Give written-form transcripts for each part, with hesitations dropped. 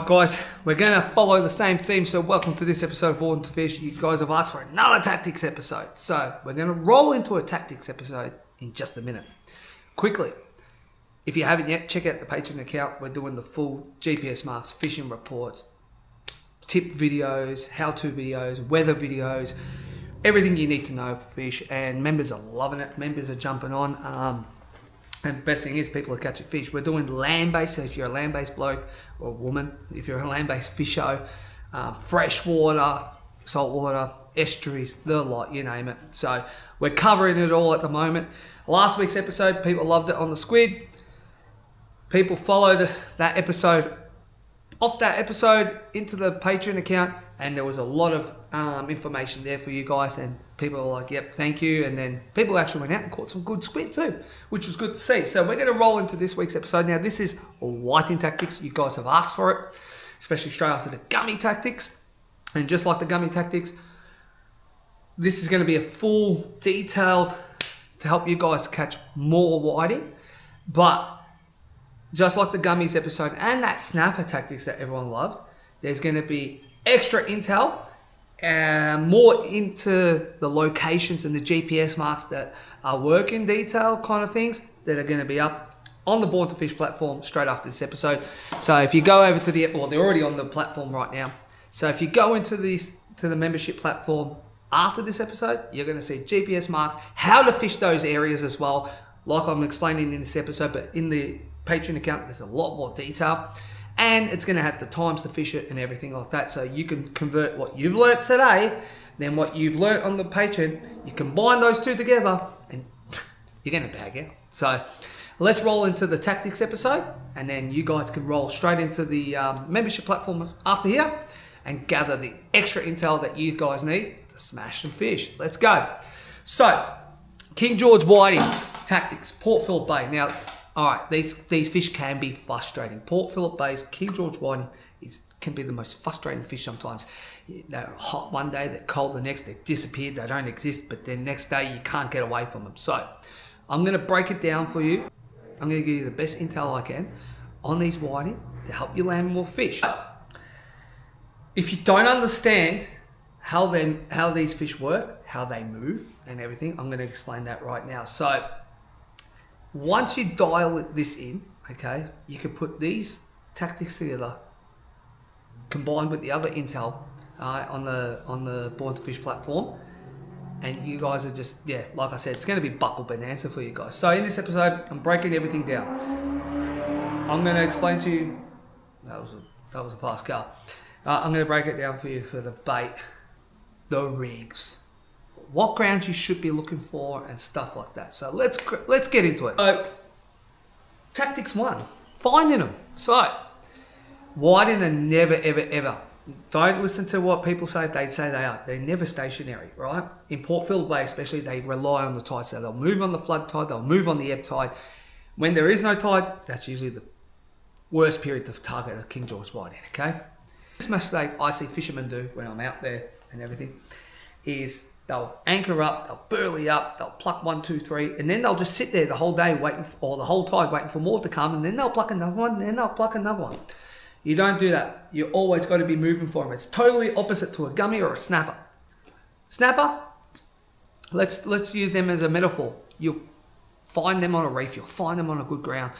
Alright guys, we're going to follow the same theme, so welcome to this episode of Born to Fish. You guys have asked for another tactics episode, so we're going to roll into a tactics episode in just a minute. Quickly, if you haven't yet, check out the Patreon account. We're doing the full GPS marks, fishing reports, tip videos, how-to videos, weather videos, everything you need to know for fish, and members are loving it. Members are jumping on. And the best thing is people are catching fish. We're doing land-based, so if you're a land-based bloke or woman, if you're a land-based fisho, freshwater, saltwater, estuaries, the lot, you name it. So we're covering it all at the moment. Last week's episode, people loved it on the squid. People followed that episode, off that episode into the Patreon account, and there was a lot of information there for you guys, and people were like, yep, thank you. And then people actually went out and caught some good squid too, which was good to see. So we're going to roll into this week's episode. Now, this is whiting tactics. You guys have asked for it, especially straight after the gummy tactics. And just like the gummy tactics, this is going to be a full detailed to help you guys catch more whiting. But just like the gummies episode and that snapper tactics that everyone loved, there's going to be extra intel, more into the locations and the GPS marks that are work in detail kind of things that are going to be up on the Born to Fish platform straight after this episode. So if you go over to the, well, they're already on the platform right now. So if you go into the membership platform after this episode, you're going to see GPS marks, how to fish those areas as well, like I'm explaining in this episode, but in the Patreon account, there's a lot more detail. And it's going to have the times to fish it and everything like that. So you can convert what you've learnt today, then what you've learnt on the Patreon, you combine those two together and you're going to bag out. So let's roll into the tactics episode, and then you guys can roll straight into the membership platform after here and gather the extra intel that you guys need to smash some fish. Let's go. So King George whiting tactics, Port Phillip Bay. Now, all right, these fish can be frustrating. Port Phillip Bay's King George whiting can be the most frustrating fish sometimes. They're hot one day, they're cold the next, they disappeared, they don't exist, but then next day you can't get away from them. So I'm going to break it down for you. I'm going to give you the best intel I can on these whiting to help you land more fish. If you don't understand how these fish work, how they move and everything, I'm going to explain that right now. So once you dial this in, okay, you can put these tactics together, combined with the other intel on the Born to Fish platform, and you guys are just, yeah, like I said, it's going to be buckle bonanza for you guys. So in this episode, I'm breaking everything down. I'm going to explain to you. That was a fast car. I'm going to break it down for you for the bait, the rigs, what grounds you should be looking for and stuff like that. So let's get into it. So tactics 1, finding them. So whiting are never ever, don't listen to what people say if they say they are. They're never stationary, right? In Port Phillip Bay especially, they rely on the tide. So they'll move on the flood tide, they'll move on the ebb tide. When there is no tide, that's usually the worst period to target a King George whiting, okay? This mistake I see fishermen do when I'm out there and everything is they'll anchor up, they'll burley up, they'll pluck 1, 2, 3, and then they'll just sit there the whole day waiting for, or the whole tide waiting for more to come, and then they'll pluck another one, and then they'll pluck another one. You don't do that. You always got to be moving for them. It's totally opposite to a gummy or a snapper. Snapper, let's use them as a metaphor. You'll find them on a reef, you'll find them on a good ground.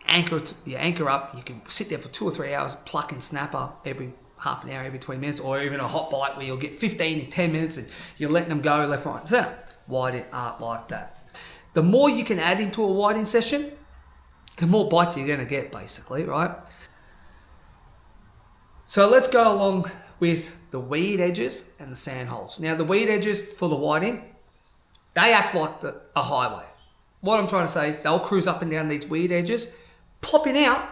You anchor up, you can sit there for 2 or 3 hours plucking snapper every half an hour, every 20 minutes, or even a hot bite where you'll get 15 in 10 minutes and you're letting them go left, right, and center. Whiting aren't like that. The more you can add into a whiting session, the more bites you're going to get, basically, right? So let's go along with the weed edges and the sand holes. Now, the weed edges for the whiting, they act like a highway. What I'm trying to say is they'll cruise up and down these weed edges, popping out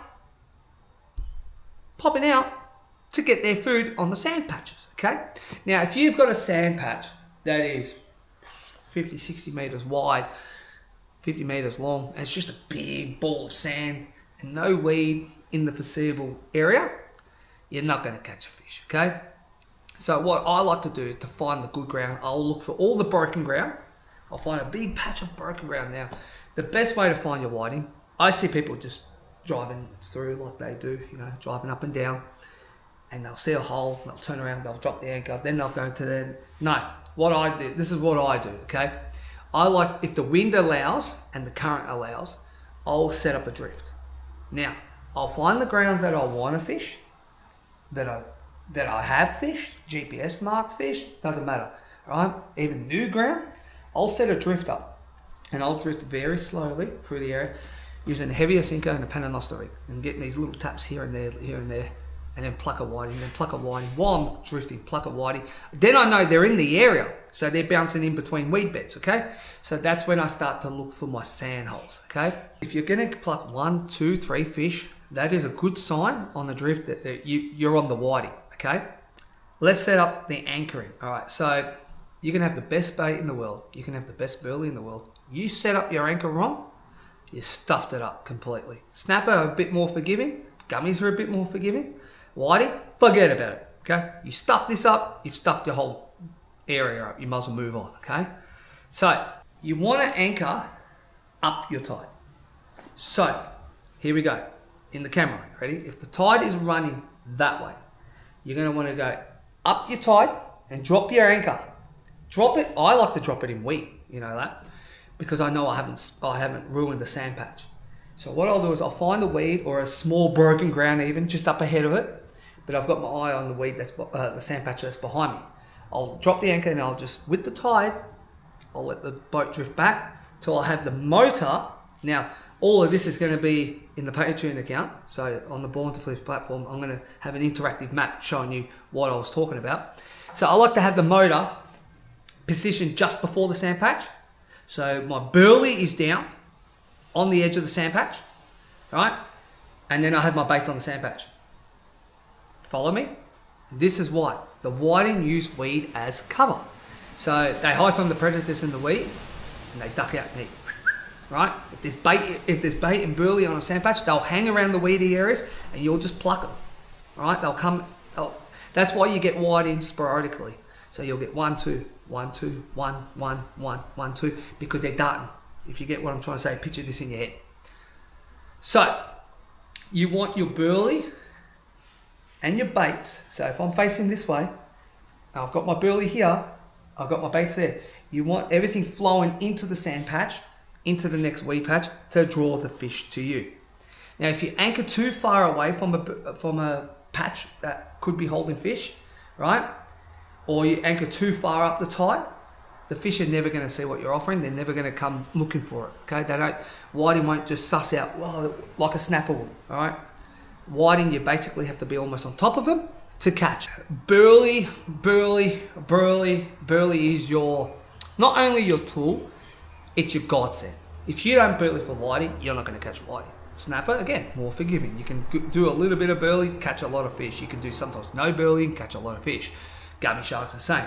to get their food on the sand patches, okay? Now, if you've got a sand patch that is 50, 60 meters wide, 50 meters long, and it's just a big ball of sand and no weed in the foreseeable area, you're not going to catch a fish, okay? So what I like to do to find the good ground, I'll look for all the broken ground. I'll find a big patch of broken ground. Now, the best way to find your whiting, I see people just driving through like they do, you know, driving up and down. and they'll see a hole, they'll turn around, they'll drop the anchor, then they'll go to the, no, what I do, this is what I do, okay? I like, if the wind allows and the current allows, I'll set up a drift. Now, I'll find the grounds that I want to fish, that I have fished, GPS marked fish, doesn't matter, right? Even new ground, I'll set a drift up, and I'll drift very slowly through the area, using a heavier sinker and a paternoster rig, and getting these little taps here and there, and then pluck a whiting, and then pluck a whiting while I'm drifting, pluck a whiting. Then I know they're in the area, so they're bouncing in between weed beds, okay? So that's when I start to look for my sand holes, okay? If you're gonna pluck 1, 2, 3 fish, that is a good sign on the drift that you're on the whiting, okay? Let's set up the anchoring. All right, so you can have the best bait in the world, you can have the best burley in the world. You set up your anchor wrong, you stuffed it up completely. Snapper are a bit more forgiving, gummies are a bit more forgiving. Whiting, forget about it, okay? You stuff this up, you've stuffed your whole area up, you might as well move on, okay? So, you want to anchor up your tide. So, here we go. In the camera, ready? If the tide is running that way, you're going to want to go up your tide and drop your anchor. Drop it, I like to drop it in weed, you know that? Because I know I haven't ruined the sand patch. So what I'll do is I'll find the weed or a small broken ground even just up ahead of it, but I've got my eye on the weed that's the sand patch that's behind me. I'll drop the anchor and I'll just, with the tide, I'll let the boat drift back till I have the motor. Now, all of this is going to be in the Patreon account. So on the Born to Fish platform, I'm going to have an interactive map showing you what I was talking about. So I like to have the motor positioned just before the sand patch. So my burley is down on the edge of the sand patch, right? And then I have my baits on the sand patch. Follow me? This is why. The whiting use weed as cover. So they hide from the predators in the weed and they duck out and eat, right? If there's bait and burley on a sand patch, they'll hang around the weedy areas and you'll just pluck them, right? That's why you get whiting sporadically. So you'll get 1, 2, 1, 2, 1, 1, 1, 1, 2, because they're darting. If you get what I'm trying to say, picture this in your head. So you want your burley and your baits. So if I'm facing this way, I've got my burley here, I've got my baits there. You want everything flowing into the sand patch, into the next weed patch to draw the fish to you. Now, if you anchor too far away from a patch that could be holding fish, right? Or you anchor too far up the tide, the fish are never going to see what you're offering. They're never going to come looking for it. Okay, whiting won't just suss out, well, like a snapper would. All right, whiting, you basically have to be almost on top of them to catch. Burley is not only your tool, it's your godsend. If you don't burley for whiting, you're not going to catch whiting. Snapper, again, more forgiving. You can do a little bit of burley, catch a lot of fish. You can do sometimes no burley and catch a lot of fish. Gummy sharks the same,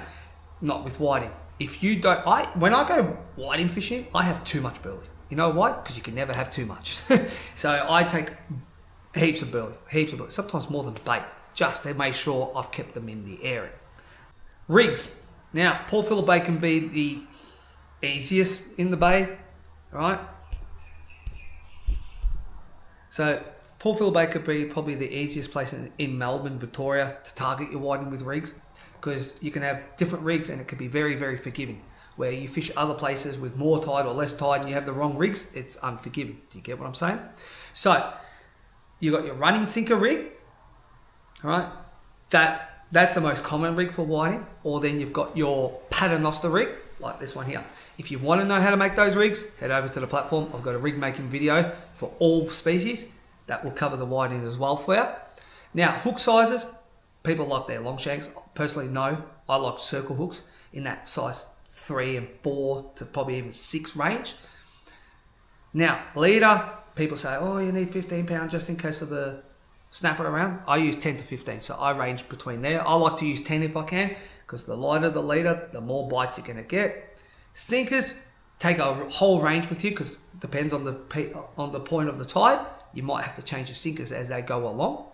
not with whiting. If you don't, when I go whiting fishing, I have too much burley. You know why? Because you can never have too much. So I take heaps of burley, sometimes more than bait, just to make sure I've kept them in the area. Rigs. Now, Port Phillip Bay can be the easiest in the bay, right? So Port Phillip Bay could be probably the easiest place in Melbourne, Victoria, to target your whiting with rigs, because you can have different rigs and it can be very, very forgiving. Where you fish other places with more tide or less tide and you have the wrong rigs, it's unforgiving. Do you get what I'm saying? So you got your running sinker rig, all right? That's the most common rig for whiting. Or then you've got your paternoster rig, like this one here. If you want to know how to make those rigs, head over to the platform. I've got a rig making video for all species that will cover the whiting as well for you. Now, hook sizes, people like their long shanks. Personally, no. I like circle hooks in that size 3 and 4 to probably even 6 range. Now, leader, people say, oh, you need 15 pounds just in case of the snapper around. I use 10 to 15, so I range between there. I like to use 10 if I can, because the lighter the leader, the more bites you're going to get. Sinkers, take a whole range with you, because it depends on the point of the tide. You might have to change your sinkers as they go along.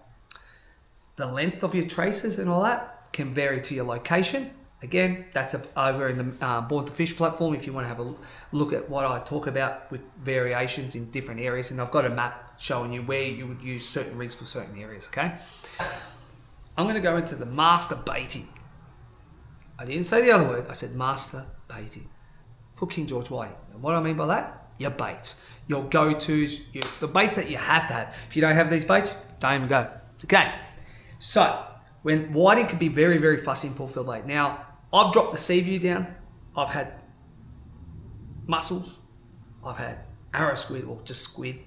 The length of your traces and all that can vary to your location. Again, that's over in the Born to Fish platform if you want to have a look at what I talk about with variations in different areas. And I've got a map showing you where you would use certain rigs for certain areas, okay? I'm going to go into the master baiting. I didn't say the other word. I said master baiting for King George whiting. And what I mean by that, your baits, your go-tos, the baits that you have to have. If you don't have these baits, don't even go. Okay. So when whiting can be very, very fussy in Port Phillip Bay. Now, I've dropped the sea view down. I've had mussels. I've had arrow squid or just squid,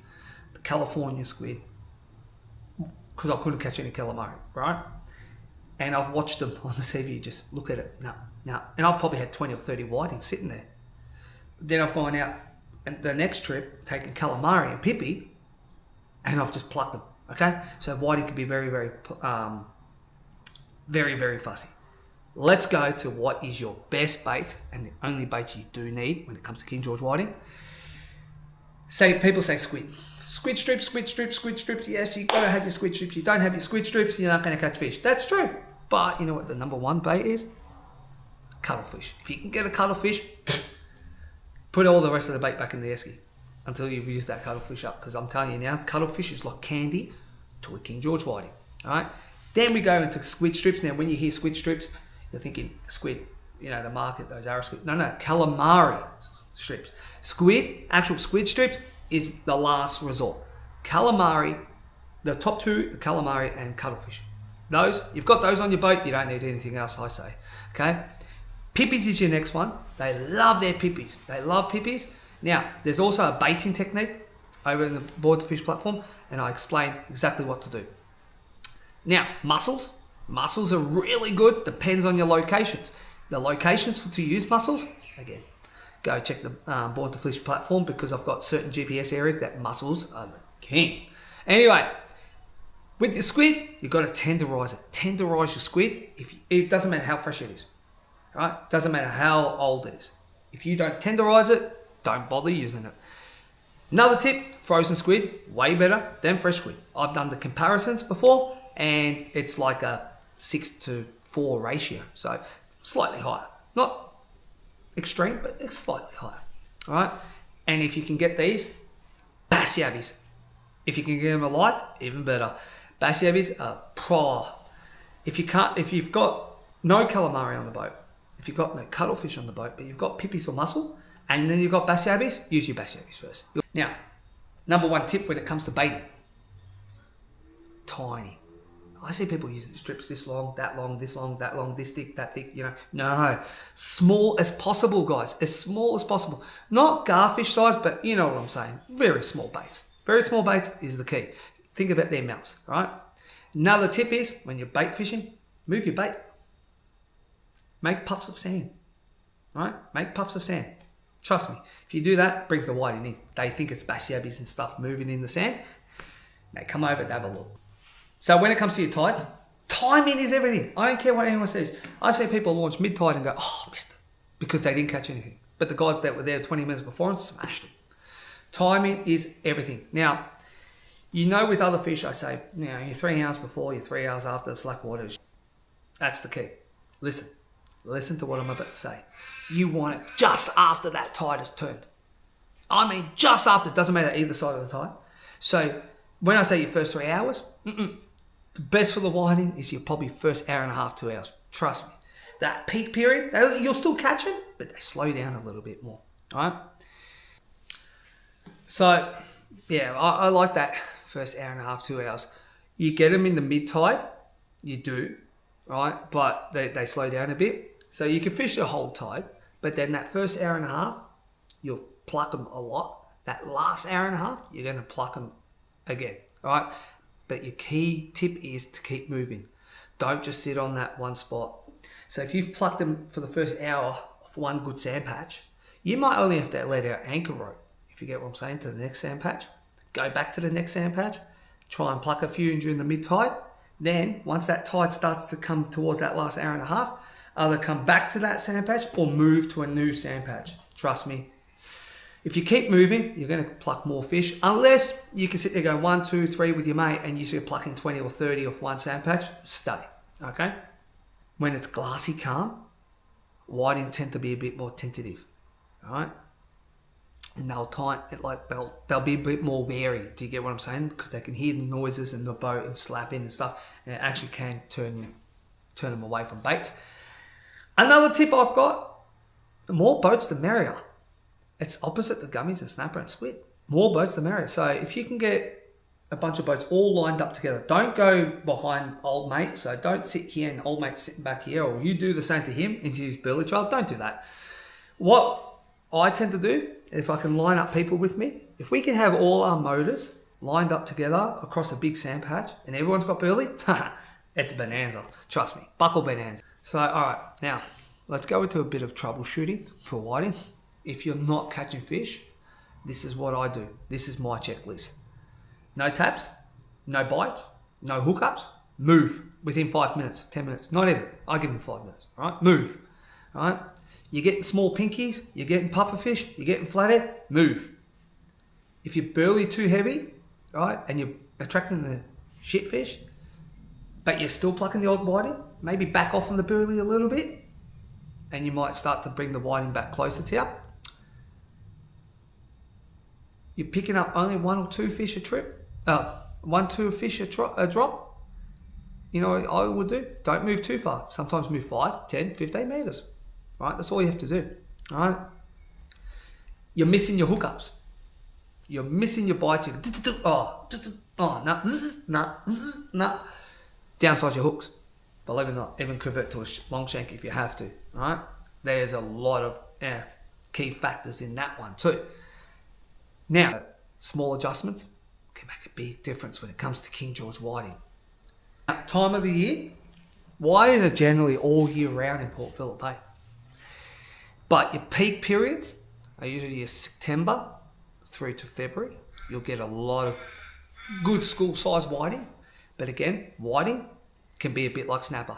the California squid, because I couldn't catch any calamari, right? And I've watched them on the sea view, just look at it. No. And I've probably had 20 or 30 whitings sitting there. Then I've gone out and the next trip, taken calamari and pippy, and I've just plucked them, okay? So whiting can be very, very, very, very fussy. Let's go to what is your best bait and the only bait you do need when it comes to King George whiting. People say squid. Squid strips, squid strips, squid strips. Yes, you gotta have your squid strips. You don't have your squid strips, you're not gonna catch fish. That's true. But you know what the number one bait is? Cuttlefish. If you can get a cuttlefish, put all the rest of the bait back in the esky until you've used that cuttlefish up. Because I'm telling you now, cuttlefish is like candy to a King George whiting. All right. Then we go into squid strips. Now, when you hear squid strips, you're thinking squid. You know, the market, those arrow squid. No, calamari strips. Actual squid strips is the last resort. Calamari, the top two, calamari and cuttlefish. Those, you've got those on your boat, you don't need anything else, I say. Okay? Pippies is your next one. They love their pippies. They love pippies. Now, there's also a baiting technique over in the Board to Fish platform, and I explain exactly what to do. Now, mussels. Mussels are really good, depends on your locations. The locations to use mussels, again, go check the Board to Fish platform because I've got certain GPS areas that mussels are the king. Anyway, with your squid, you've got to tenderize it. Tenderize your squid. It doesn't matter how fresh it is. Right? Doesn't matter how old it is. If you don't tenderize it, don't bother using it. Another tip, frozen squid, way better than fresh squid. I've done the comparisons before and it's like a 6-to-4 ratio. So slightly higher. Not extreme, but it's slightly higher. All right. And if you can get these, bass yabbies. If you can get them alive, even better. Bass yabbies are pro. If you've got no calamari on the boat, if you've got no cuttlefish on the boat, but you've got pippies or mussel, and then you've got bass yabbies, use your bass yabbies first. Now, number one tip when it comes to baiting, tiny. I see people using strips this long, that long, this long, that long, this thick, that thick, you know. No, small as possible, guys, as small as possible. Not garfish size, but you know what I'm saying. Very small baits. Very small baits is the key. Think about their mouths, right? Another tip is when you're bait fishing, move your bait. Make puffs of sand, right? Make puffs of sand. Trust me, if you do that, it brings the whiting in. They think it's bass yabbies and stuff moving in the sand. They come over to have a look. So when it comes to your tides, timing is everything. I don't care what anyone says. I've seen people launch mid-tide and go, oh, missed it, because they didn't catch anything. But the guys that were there 20 minutes before and smashed it. Timing is everything. Now, you know with other fish, I say, you know, you're 3 hours before, you're 3 hours after, slack water. That's the key. Listen to what I'm about to say. You want it just after that tide has turned. I mean, just after. It doesn't matter either side of the tide. So when I say your first 3 hours, the best for the whiting is your probably first hour and a half, 2 hours. Trust me. That peak period, you'll still catch them, but they slow down a little bit more. All right? So, yeah, I like that first hour and a half, 2 hours. You get them in the mid-tide, you do, right? But they slow down a bit. So you can fish the whole tide, but then that first hour and a half, you'll pluck them a lot. That last hour and a half, you're going to pluck them again, all right? But your key tip is to keep moving. Don't just sit on that one spot. So if you've plucked them for the first hour of one good sand patch, you might only have to let out anchor rope, if you get what I'm saying, to the next sand patch. Go back to the next sand patch, try and pluck a few during the mid-tide. Then, once that tide starts to come towards that last hour and a half, either come back to that sand patch or move to a new sand patch. Trust me. If you keep moving, you're going to pluck more fish. Unless you can sit there going 1, 2, 3 with your mate and you see plucking 20 or 30 off one sand patch, stay. Okay? When it's glassy calm, whiting tend to be a bit more tentative. All right? and they'll be a bit more wary. Do you get what I'm saying? Because they can hear the noises and the boat and slapping and stuff, and it actually can turn them away from baits. Another tip I've got: the more boats, the merrier. It's opposite the gummies and snapper and squid. More boats, the merrier. So if you can get a bunch of boats all lined up together, don't go behind old mate. So don't sit here and old mate's sitting back here, or you do the same to him into his burley trail. Don't do that. What I tend to do, if I can line up people with me, if we can have all our motors lined up together across a big sand patch and everyone's got burley, it's a bonanza. Trust me, buckle bonanza. So, all right, now let's go into a bit of troubleshooting for whiting. If you're not catching fish, this is what I do. This is my checklist. No taps, no bites, no hookups, move within 5 minutes, 10 minutes, not even. I give them 5 minutes, all right? Move, all right? You're getting small pinkies, you're getting puffer fish, you're getting flathead, move. If you're burley too heavy, right, and you're attracting the shit fish, but you're still plucking the odd whiting, maybe back off on the burley a little bit, and you might start to bring the whiting back closer to you. You're picking up only 1 or 2 fish a trip, 1-2 fish a drop. You know what I would do? Don't move too far. Sometimes move 5, 10, 15 meters. Right? That's all you have to do. All right? You're missing your hookups. You're missing your bites. No. Downsize your hooks. Believe it or not, even convert to a long shank if you have to. All right? There's a lot of key factors in that one too. Now, small adjustments can make a big difference when it comes to King George whiting. At time of the year, whiting are generally all year round in Port Phillip Bay. But your peak periods are usually your September through to February. You'll get a lot of good school size whiting. But again, whiting can be a bit like snapper.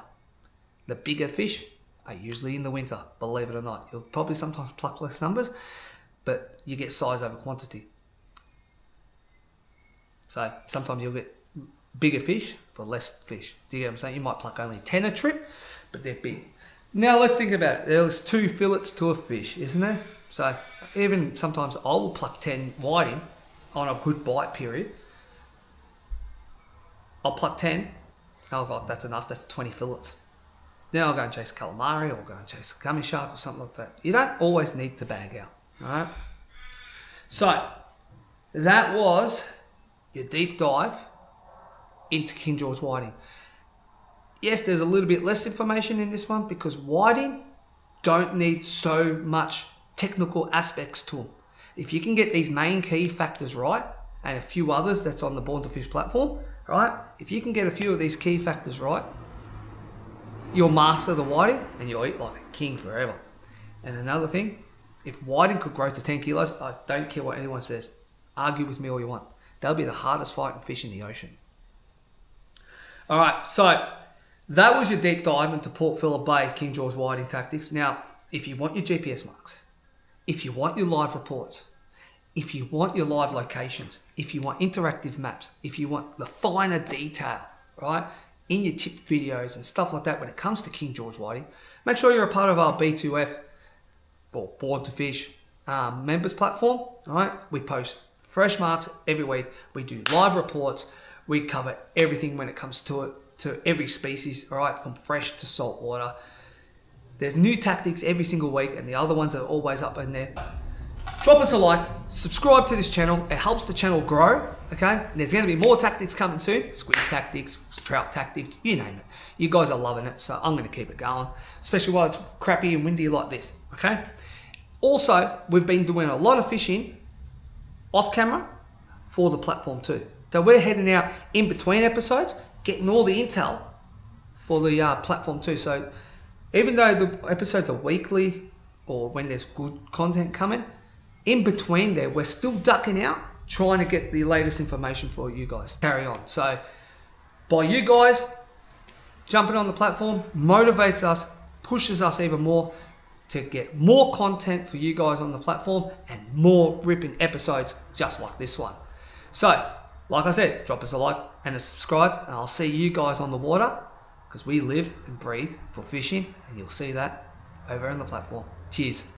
The bigger fish are usually in the winter, believe it or not. You'll probably sometimes pluck less numbers, but you get size over quantity. So sometimes you'll get bigger fish for less fish. Do you get what I'm saying? You might pluck only 10 a trip, but they're big. Now let's think about it. There's 2 fillets to a fish, isn't there? So even sometimes I will pluck 10 whiting on a good bite period. I'll pluck 10, and I'll go, that's enough, that's 20 fillets. Then I'll go and chase calamari, or go and chase a gummy shark or something like that. You don't always need to bag out, all right? So that was your deep dive into King George whiting. Yes, there's a little bit less information in this one because whiting don't need so much technical aspects to them. If you can get these main key factors right, and a few others that's on the Born to Fish platform, right? If you can get a few of these key factors right, you'll master the whiting and you'll eat like a king forever. And another thing, if whiting could grow to 10 kilos, I don't care what anyone says. Argue with me all you want. They'll be the hardest fighting fish in the ocean. All right, so that was your deep dive into Port Phillip Bay King George whiting tactics. Now, if you want your GPS marks, if you want your live reports, if you want your live locations, if you want interactive maps, if you want the finer detail, right, in your tip videos and stuff like that when it comes to King George whiting, make sure you're a part of our B2F or Born to Fish members platform. All right, we post fresh marks every week. We do live reports. We cover everything when it comes to it, to every species, all right, from fresh to salt water. There's new tactics every single week, and the other ones are always up in there. Drop us a like, subscribe to this channel. It helps the channel grow, okay? And there's going to be more tactics coming soon. Squid tactics, trout tactics, you name it. You guys are loving it, so I'm going to keep it going, especially while it's crappy and windy like this, okay? Also, we've been doing a lot of fishing off camera for the platform too. So we're heading out in between episodes, getting all the intel for the platform too. So even though the episodes are weekly or when there's good content coming, in between there, we're still ducking out, trying to get the latest information for you guys. Carry on. So by you guys jumping on the platform motivates us, pushes us even more to get more content for you guys on the platform and more ripping episodes just like this one. So, like I said, drop us a like and a subscribe, and I'll see you guys on the water because we live and breathe for fishing, and you'll see that over on the platform. Cheers.